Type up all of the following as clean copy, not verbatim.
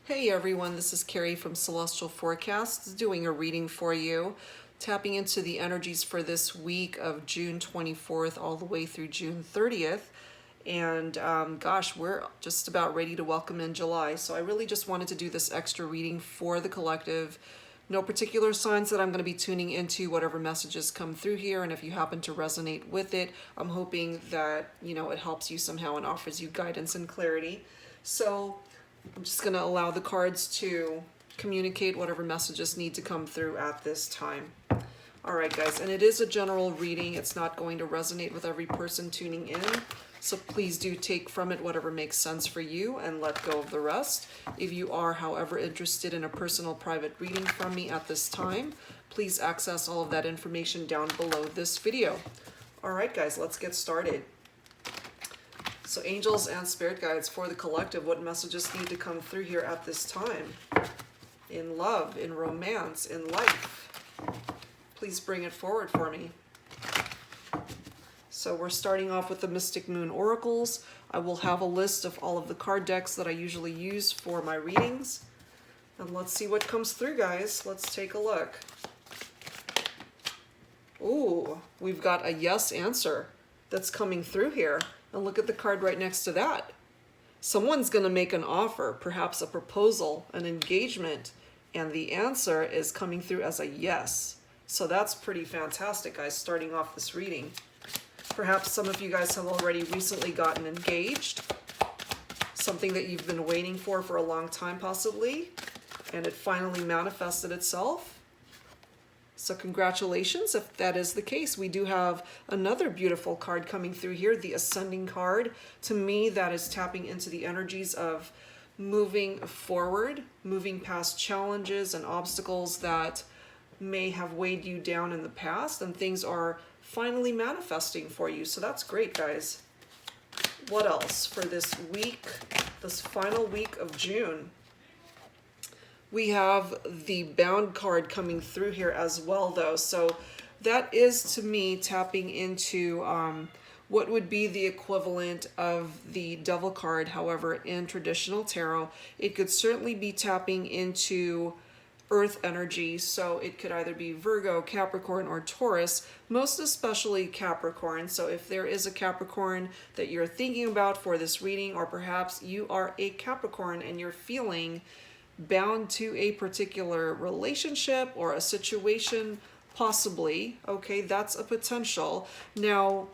Hey everyone, this is Carrie from Celestial Forecasts doing a reading for you, tapping into the energies for this week of June 24th all the way through June 30th. And gosh, we're just about ready to welcome in July. So I really just wanted to do this extra reading for the collective. No particular signs that I'm going to be tuning into, whatever messages come through here. And if you happen to resonate with it, I'm hoping that, it helps you somehow and offers you guidance and clarity. So I'm just going to allow the cards to communicate whatever messages need to come through at this time. All right, guys, and it is a general reading. It's not going to resonate with every person tuning in. So please do take from it whatever makes sense for you and let go of the rest. If you are, however, interested in a personal private reading from me at this time, please access all of that information down below this video. All right, guys, let's get started. So angels and spirit guides for the collective, what messages need to come through here at this time? In love, in romance, in life. Please bring it forward for me. So we're starting off with the Mystic Moon Oracles. I will have a list of all of the card decks that I usually use for my readings. And let's see what comes through, guys. Let's take a look. Ooh, we've got a yes answer that's coming through here. And look at the card right next to that. Someone's going to make an offer, perhaps a proposal, an engagement, and the answer is coming through as a yes. So that's pretty fantastic, guys, starting off this reading. Perhaps some of you guys have already recently gotten engaged, something that you've been waiting for a long time possibly, and it finally manifested itself. So congratulations if that is the case. We do have another beautiful card coming through here, the Ascending card. To me, that is tapping into the energies of moving forward, moving past challenges and obstacles that may have weighed you down in the past, and things are finally manifesting for you. So that's great, guys. What else for this week, this final week of June? We have the Bound card coming through here as well, though. So that is, to me, tapping into what would be the equivalent of the Devil card. However, in traditional tarot, it could certainly be tapping into Earth energy. So it could either be Virgo, Capricorn, or Taurus, most especially Capricorn. So if there is a Capricorn that you're thinking about for this reading, or perhaps you are a Capricorn and you're feeling bound to a particular relationship or a situation, possibly, okay, that's a potential. Now,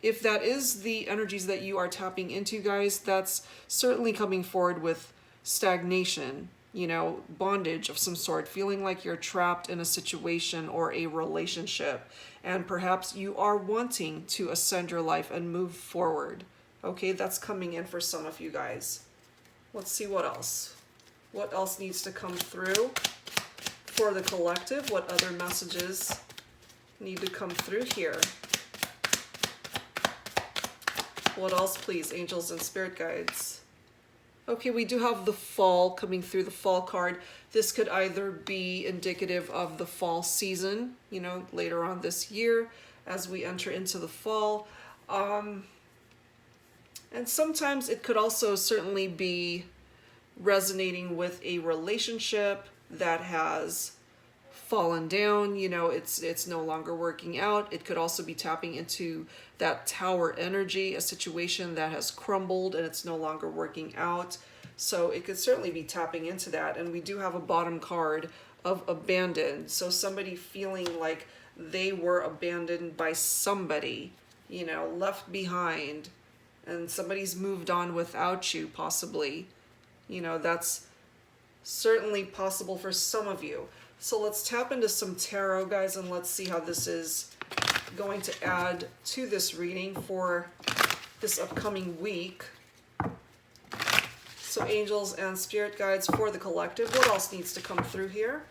if that is the energies that you are tapping into, guys, that's certainly coming forward with stagnation, bondage of some sort, feeling like you're trapped in a situation or a relationship, and perhaps you are wanting to ascend your life and move forward. Okay, that's coming in for some of you guys. Let's see what else. What else needs to come through for the collective? What other messages need to come through here? What else, please, angels and spirit guides? Okay, we do have the Fall coming through, the Fall card. This could either be indicative of the fall season, later on this year as we enter into the fall. And sometimes it could also certainly be resonating with a relationship that has fallen down, it's no longer working out. It could also be tapping into that Tower energy, a situation that has crumbled and it's no longer working out. So it could certainly be tapping into that. And we do have a bottom card of abandoned. So somebody feeling like they were abandoned by somebody, left behind, and somebody's moved on without you, possibly. That's certainly possible for some of you. So let's tap into some tarot, guys, and let's see how this is going to add to this reading for this upcoming week. So angels and spirit guides for the collective, what else needs to come through here?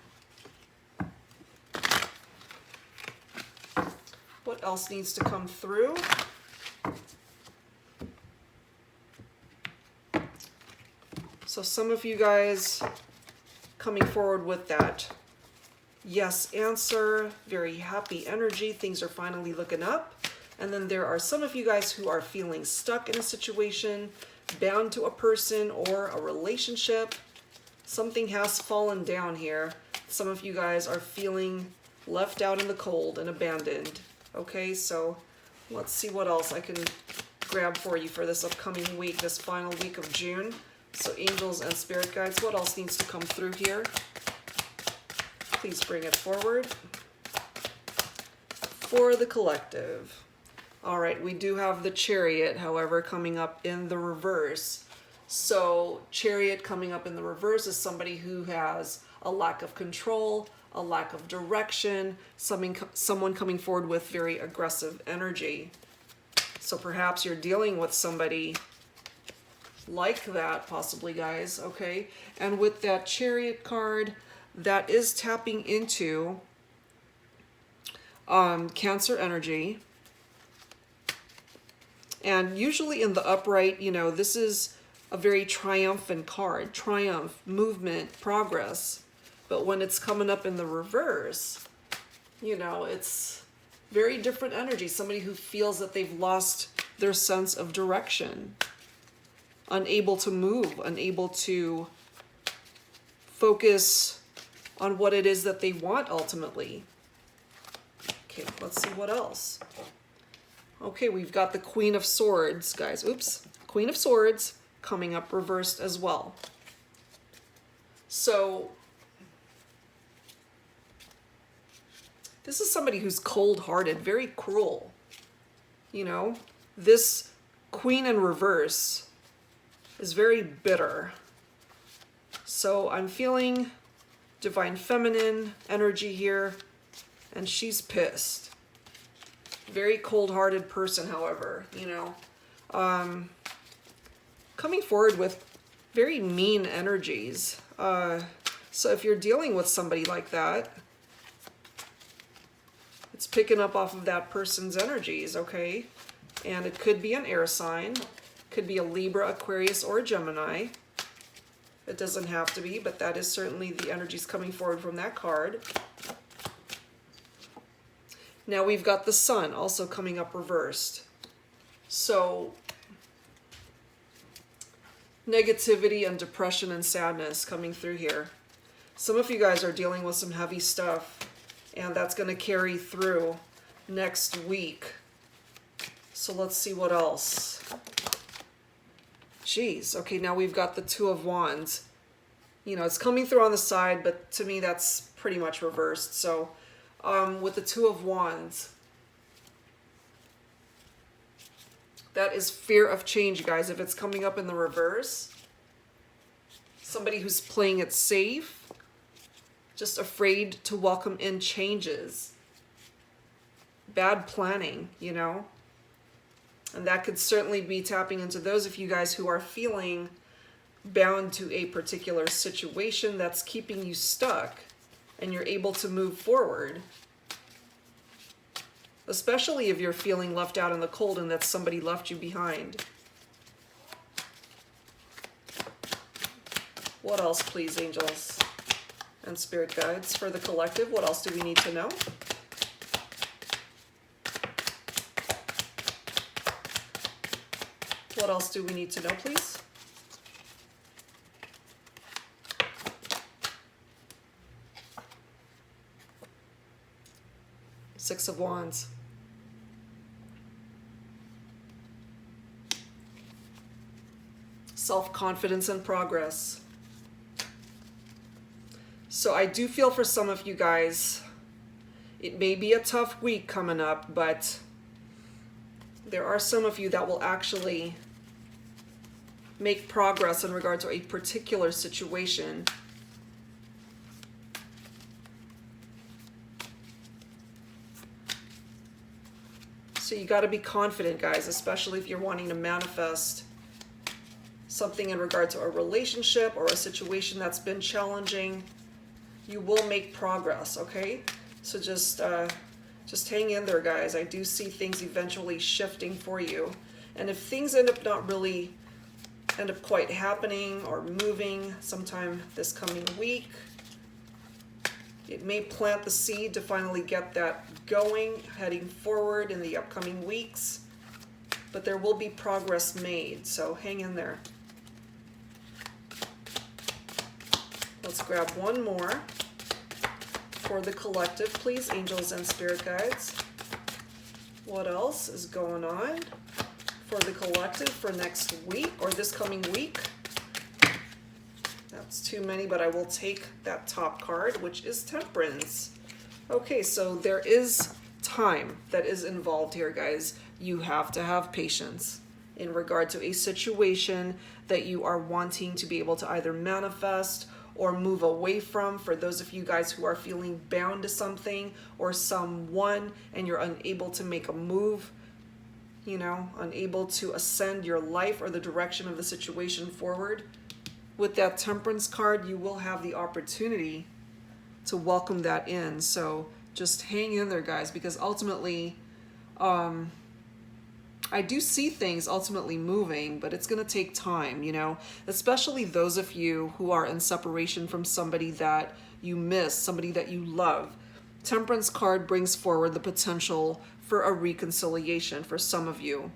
What else needs to come through? So some of you guys coming forward with that yes answer, very happy energy, things are finally looking up. And then there are some of you guys who are feeling stuck in a situation, bound to a person or a relationship. Something has fallen down here. Some of you guys are feeling left out in the cold and abandoned. Okay, so let's see what else I can grab for you for this upcoming week, this final week of June. So angels and spirit guides, what else needs to come through here? Please bring it forward. For the collective. All right, we do have the Chariot, however, coming up in the reverse. So Chariot coming up in the reverse is somebody who has a lack of control, a lack of direction, someone coming forward with very aggressive energy. So perhaps you're dealing with somebody like that, possibly, guys, okay? And with that Chariot card, that is tapping into Cancer energy. And usually in the upright, you know, this is a very triumphant card. Triumph, movement, progress. But when it's coming up in the reverse, you know, it's very different energy. Somebody who feels that they've lost their sense of direction. Unable to move, unable to focus on what it is that they want ultimately. Okay, let's see what else. Okay, we've got the Queen of Swords, guys. Oops. Queen of Swords coming up reversed as well. So this is somebody who's cold-hearted, very cruel. You know, this Queen in reverse is very bitter. So I'm feeling divine feminine energy here, and she's pissed. Very cold-hearted person, however, you know. Coming forward with very mean energies. So if you're dealing with somebody like that, it's picking up off of that person's energies, okay? And it could be an air sign. Could be a Libra, Aquarius, or a Gemini. It doesn't have to be, but that is certainly the energies coming forward from that card. Now we've got the Sun also coming up reversed. So negativity and depression and sadness coming through here. Some of you guys are dealing with some heavy stuff, and that's going to carry through next week. So let's see what else. Jeez. Okay, now we've got the Two of Wands. You know, it's coming through on the side, but to me that's pretty much reversed. So with the Two of Wands, that is fear of change, guys. If it's coming up in the reverse, somebody who's playing it safe, just afraid to welcome in changes. Bad planning, you know. And that could certainly be tapping into those of you guys who are feeling bound to a particular situation that's keeping you stuck and you're able to move forward. Especially if you're feeling left out in the cold and that somebody left you behind. What else, please, angels and spirit guides, for the collective? What else do we need to know? What else do we need to know, please? Six of Wands. Self-confidence and progress. So I do feel for some of you guys, it may be a tough week coming up, but there are some of you that will actually make progress in regard to a particular situation. So you got to be confident, guys, especially if you're wanting to manifest something in regard to a relationship or a situation that's been challenging. You will make progress, okay? So just hang in there, guys. I do see things eventually shifting for you. And if things end up quite happening or moving sometime this coming week, it may plant the seed to finally get that going, heading forward in the upcoming weeks. But there will be progress made, so hang in there. Let's grab one more for the collective, please, angels and spirit guides. What else is going on for the collective for next week or this coming week? That's too many, but I will take that top card, which is Temperance. Okay, so there is time that is involved here, guys. You have to have patience in regard to a situation that you are wanting to be able to either manifest or move away from. For those of you guys who are feeling bound to something or someone and you're unable to make a move, you know, unable to ascend your life or the direction of the situation forward. With that Temperance card, you will have the opportunity to welcome that in. So just hang in there, guys, because ultimately, I do see things ultimately moving, but it's going to take time, you know, especially those of you who are in separation from somebody that you miss, somebody that you love. Temperance card brings forward the potential for a reconciliation for some of you,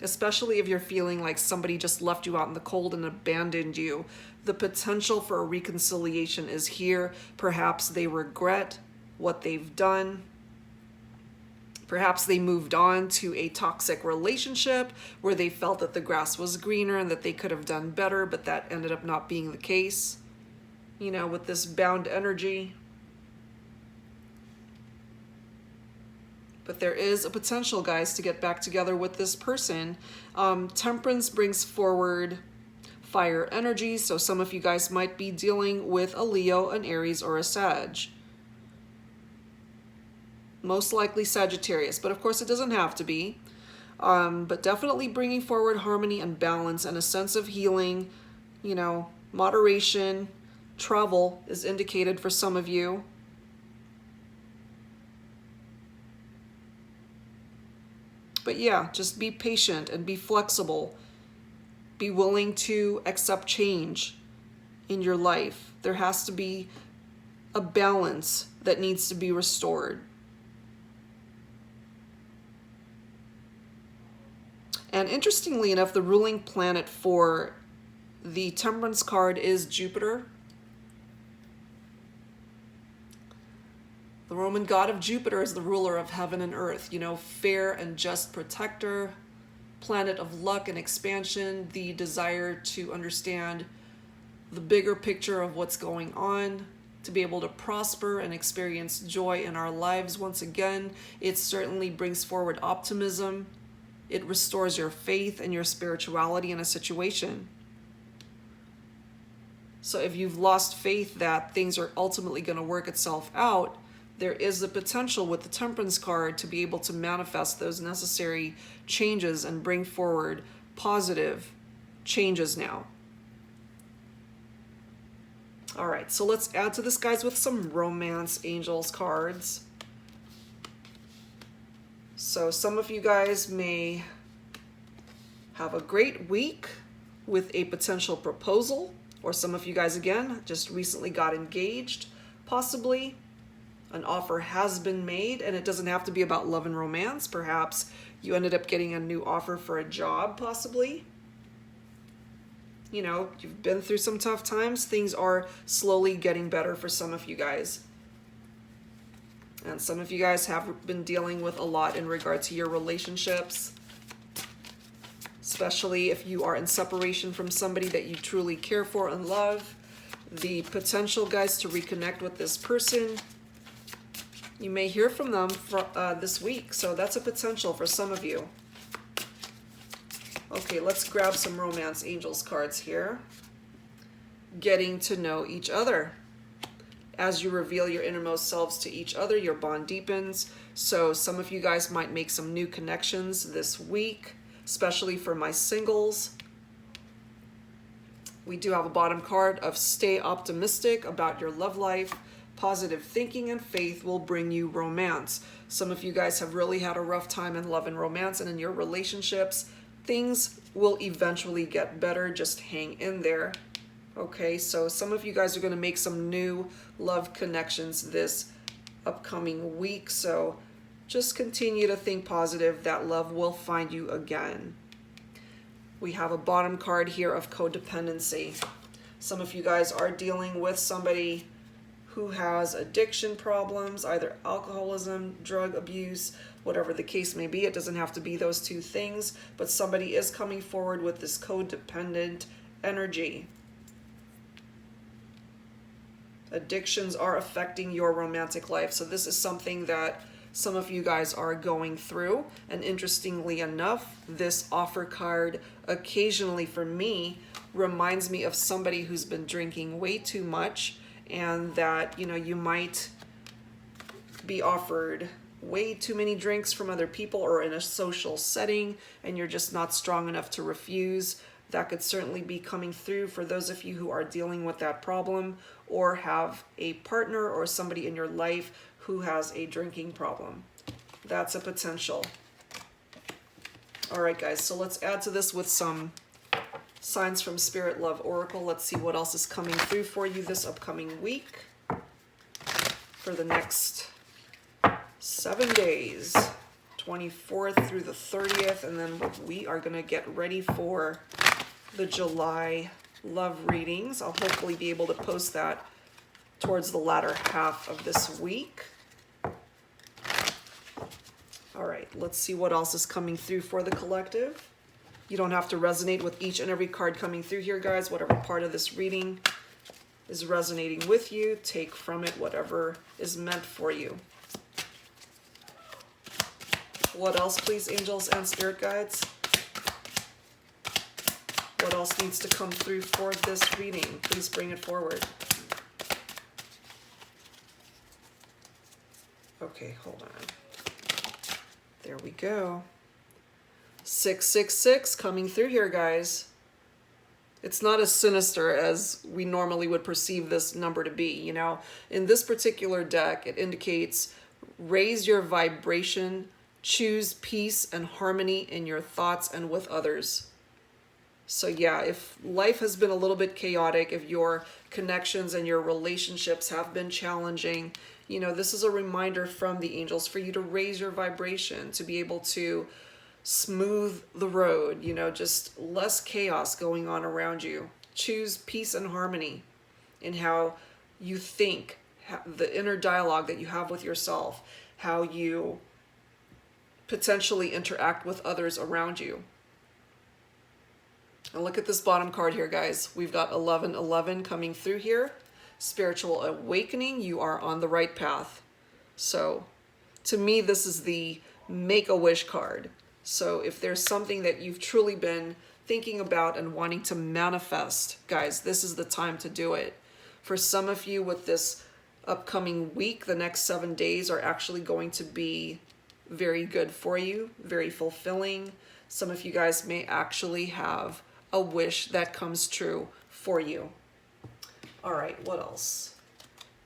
especially if you're feeling like somebody just left you out in the cold and abandoned you. The potential for a reconciliation is here. Perhaps they regret what they've done. Perhaps they moved on to a toxic relationship where they felt that the grass was greener and that they could have done better, but that ended up not being the case, you know, with this bound energy. But there is a potential, guys, to get back together with this person. Temperance brings forward fire energy, so some of you guys might be dealing with a Leo, an Aries, or a Sag. Most likely Sagittarius, but of course it doesn't have to be. But definitely bringing forward harmony and balance and a sense of healing, you know, moderation. Travel is indicated for some of you. But yeah, just be patient and be flexible. Be willing to accept change in your life. There has to be a balance that needs to be restored. And interestingly enough, the ruling planet for the Temperance card is Jupiter. The Roman god of Jupiter is the ruler of heaven and earth, you know, fair and just protector, planet of luck and expansion, the desire to understand the bigger picture of what's going on, to be able to prosper and experience joy in our lives once again. It certainly brings forward optimism. It restores your faith and your spirituality in a situation. So if you've lost faith that things are ultimately going to work itself out, there is the potential with the Temperance card to be able to manifest those necessary changes and bring forward positive changes now. All right, so let's add to this, guys, with some Romance Angels cards. So some of you guys may have a great week with a potential proposal, or some of you guys, again, just recently got engaged. Possibly an offer has been made, and it doesn't have to be about love and romance. Perhaps you ended up getting a new offer for a job, possibly. You know, you've been through some tough times. Things are slowly getting better for some of you guys. And some of you guys have been dealing with a lot in regard to your relationships, especially if you are in separation from somebody that you truly care for and love. The potential, guys, to reconnect with this person. You may hear from them this week, so that's a potential for some of you. Okay, let's grab some Romance Angels cards here. Getting to know each other. As you reveal your innermost selves to each other, your bond deepens. So some of you guys might make some new connections this week, especially for my singles. We do have a bottom card of stay optimistic about your love life. Positive thinking and faith will bring you romance. Some of you guys have really had a rough time in love and romance and in your relationships. Things will eventually get better. Just hang in there. Okay, so some of you guys are going to make some new love connections this upcoming week. So just continue to think positive that love will find you again. We have a bottom card here of codependency. Some of you guys are dealing with somebody who has addiction problems, either alcoholism, drug abuse, whatever the case may be. It doesn't have to be those two things, but somebody is coming forward with this codependent energy. Addictions are affecting your romantic life. So this is something that some of you guys are going through. And interestingly enough, this offer card occasionally for me reminds me of somebody who's been drinking way too much, and that, you know, you might be offered way too many drinks from other people or in a social setting and you're just not strong enough to refuse. That could certainly be coming through for those of you who are dealing with that problem or have a partner or somebody in your life who has a drinking problem. That's a potential. All right, guys, so let's add to this with some signs from Spirit Love Oracle. Let's see what else is coming through for you this upcoming week for the next 7 days, 24th through the 30th, and then we are going to get ready for the July love readings. I'll hopefully be able to post that towards the latter half of this week. All right, let's see what else is coming through for the collective. You don't have to resonate with each and every card coming through here, guys. Whatever part of this reading is resonating with you, take from it whatever is meant for you. What else, please, angels and spirit guides? What else needs to come through for this reading? Please bring it forward. Okay, hold on. There we go. 666 coming through here, guys. It's not as sinister as we normally would perceive this number to be, you know. In this particular deck, it indicates raise your vibration, choose peace and harmony in your thoughts and with others. So yeah, if life has been a little bit chaotic, if your connections and your relationships have been challenging, you know, this is a reminder from the angels for you to raise your vibration, to be able to smooth the road, you know, just less chaos going on around you. Choose peace and harmony in how you think, the inner dialogue that you have with yourself, how you potentially interact with others around you. And look at this bottom card here, guys. We've got 1111 coming through here. Spiritual awakening, you are on the right path. So to me, this is the Make-A-Wish card. So if there's something that you've truly been thinking about and wanting to manifest, guys, this is the time to do it. For some of you with this upcoming week, the next 7 days are actually going to be very good for you, very fulfilling. Some of you guys may actually have a wish that comes true for you. All right, what else?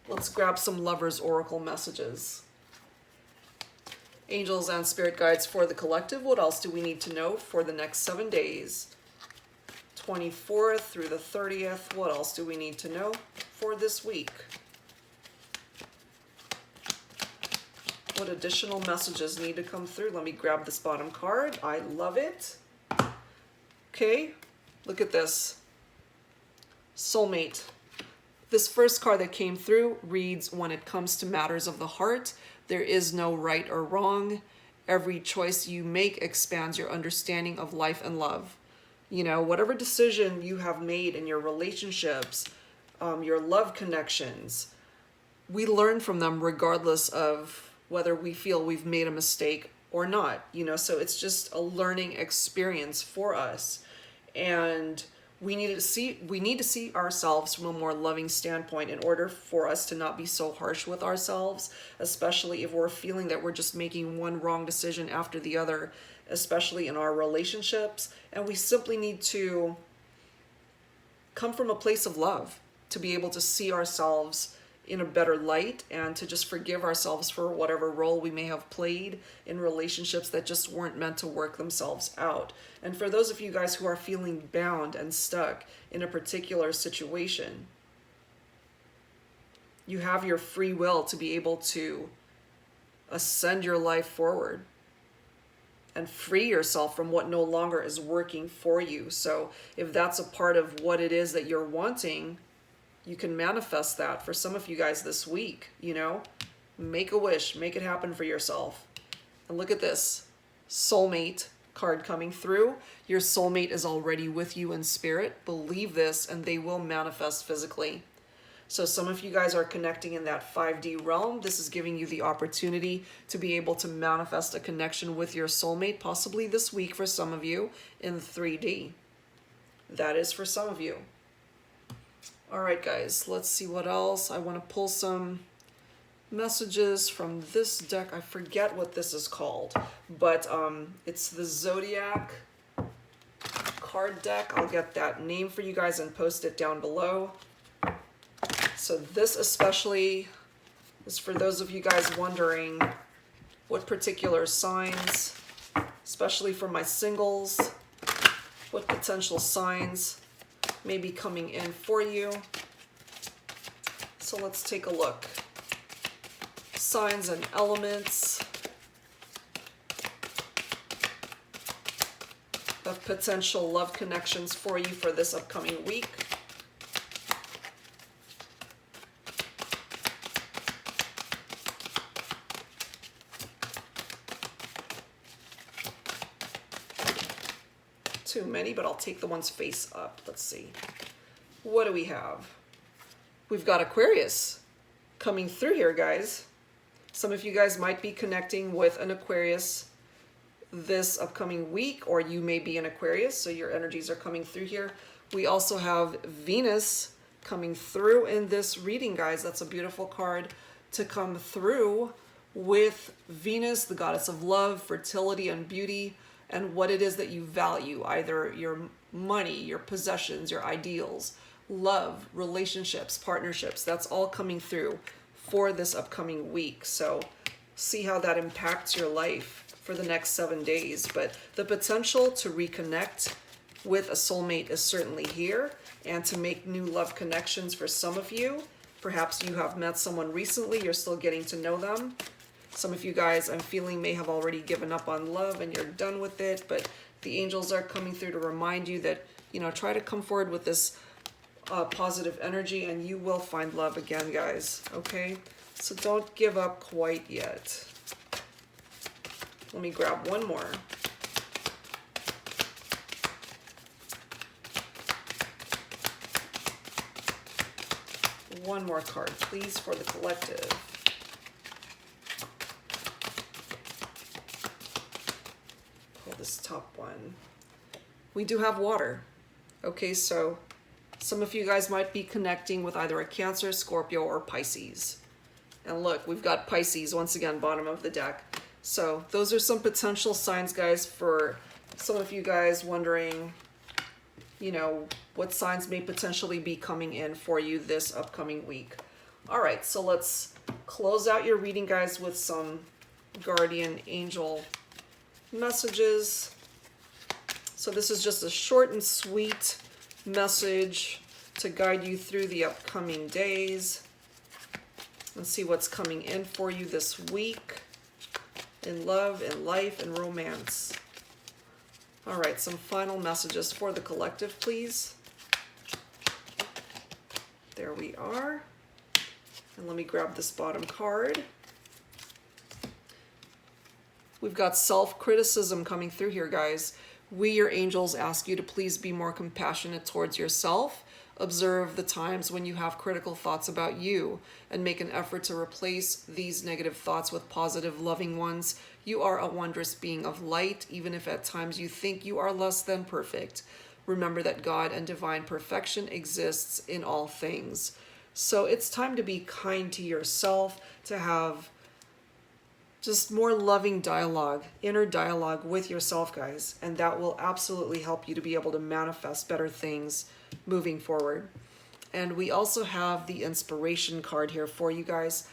Let's grab some Lovers Oracle messages. Angels and spirit guides for the collective. What else do we need to know for the next 7 days? 24th through the 30th. What else do we need to know for this week? What additional messages need to come through? Let me grab this bottom card. I love it. Okay, look at this. Soulmate. This first card that came through reads, when it comes to matters of the heart, there is no right or wrong. Every choice you make expands your understanding of life and love. You know, whatever decision you have made in your relationships, your love connections, we learn from them regardless of whether we feel we've made a mistake or not. You know, so it's just a learning experience for us. And we need to see ourselves from a more loving standpoint in order for us to not be so harsh with ourselves, especially if we're feeling that we're just making one wrong decision after the other, especially in our relationships. And we simply need to come from a place of love to be able to see ourselves in a better light and to just forgive ourselves for whatever role we may have played in relationships that just weren't meant to work themselves out. And for those of you guys who are feeling bound and stuck in a particular situation, you have your free will to be able to ascend your life forward and free yourself from what no longer is working for you. So if that's a part of what it is that you're wanting, you can manifest that for some of you guys this week, you know? Make a wish, make it happen for yourself. And look at this soulmate card coming through. Your soulmate is already with you in spirit. Believe this, and they will manifest physically. So some of you guys are connecting in that 5D realm. This is giving you the opportunity to be able to manifest a connection with your soulmate, possibly this week for some of you in 3D. That is for some of you. All right, guys, let's see what else. I want to pull some messages from this deck. I forget what this is called, but it's the Zodiac card deck. I'll get that name for you guys and post it down below. So this especially is for those of you guys wondering what particular signs, especially for my singles, what potential signs may be coming in for you. So let's take a look. Signs and elements of potential love connections for you for this upcoming week. Too many, but I'll take the ones face up. Let's see. What do we have? We've got Aquarius coming through here, guys. Some of you guys might be connecting with an Aquarius this upcoming week, or you may be an Aquarius, so your energies are coming through here. We also have Venus coming through in this reading, guys. That's a beautiful card to come through with Venus, the goddess of love, fertility, and beauty, and what it is that you value, either your money, your possessions, your ideals, love, relationships, partnerships. That's all coming through for this upcoming week. So see how that impacts your life for the next 7 days. But the potential to reconnect with a soulmate is certainly here, and to make new love connections for some of you. Perhaps you have met someone recently, you're still getting to know them. Some of you guys, I'm feeling, may have already given up on love and you're done with it, but the angels are coming through to remind you that, you know, try to come forward with this positive energy and you will find love again, guys, okay? So don't give up quite yet. Let me grab one more. One more card, please, for the collective. Pull this top one. We do have water. Okay, so some of you guys might be connecting with either a Cancer, Scorpio, or Pisces. And look, we've got Pisces, once again, bottom of the deck. So those are some potential signs, guys, for some of you guys wondering, you know, what signs may potentially be coming in for you this upcoming week. All right, so let's close out your reading, guys, with some guardian angel messages. So this is just a short and sweet message to guide you through the upcoming days and see what's coming in for you this week in love, in life, and romance. All right, some final messages for the collective, please. There we are. And let me grab this bottom card. We've got self-criticism coming through here, guys. We, your angels, ask you to please be more compassionate towards yourself. Observe the times when you have critical thoughts about you and make an effort to replace these negative thoughts with positive, loving ones. You are a wondrous being of light, even if at times you think you are less than perfect. Remember that God and divine perfection exists in all things. So it's time to be kind to yourself, to have just more loving dialogue, inner dialogue with yourself, guys. And that will absolutely help you to be able to manifest better things moving forward. And we also have the inspiration card here for you guys.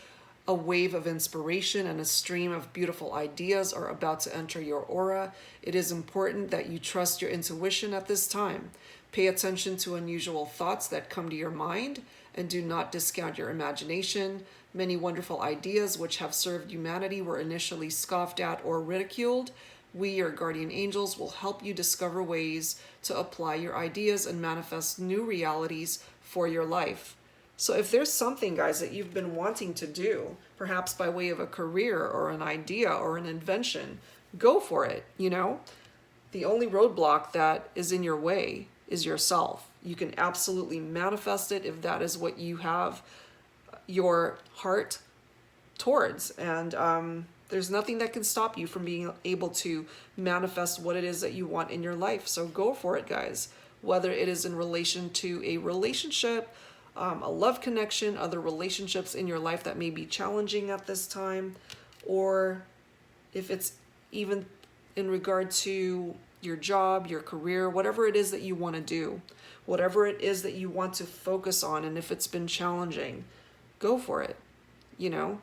A wave of inspiration and a stream of beautiful ideas are about to enter your aura. It is important that you trust your intuition at this time. Pay attention to unusual thoughts that come to your mind and do not discount your imagination. Many wonderful ideas which have served humanity were initially scoffed at or ridiculed. We, your guardian angels, will help you discover ways to apply your ideas and manifest new realities for your life. So if there's something, guys, that you've been wanting to do, perhaps by way of a career or an idea or an invention, go for it, you know? The only roadblock that is in your way is yourself. You can absolutely manifest it if that is what you have your heart towards. And there's nothing that can stop you from being able to manifest what it is that you want in your life. So go for it, guys. Whether it is in relation to a relationship, a love connection, other relationships in your life that may be challenging at this time, or if it's even in regard to your job, your career, whatever it is that you want to do, whatever it is that you want to focus on, and if it's been challenging, go for it, you know?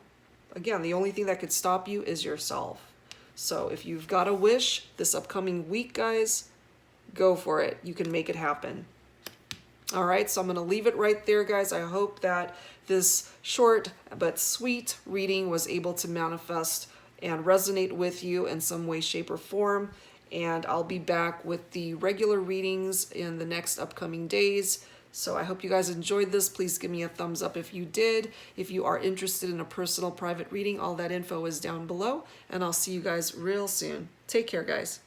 Again, the only thing that could stop you is yourself. So if you've got a wish this upcoming week, guys, go for it. You can make it happen. All right, so I'm going to leave it right there, guys. I hope that this short but sweet reading was able to manifest and resonate with you in some way, shape, or form. And I'll be back with the regular readings in the next upcoming days. So I hope you guys enjoyed this. Please give me a thumbs up if you did. If you are interested in a personal private reading, all that info is down below. And I'll see you guys real soon. Take care, guys.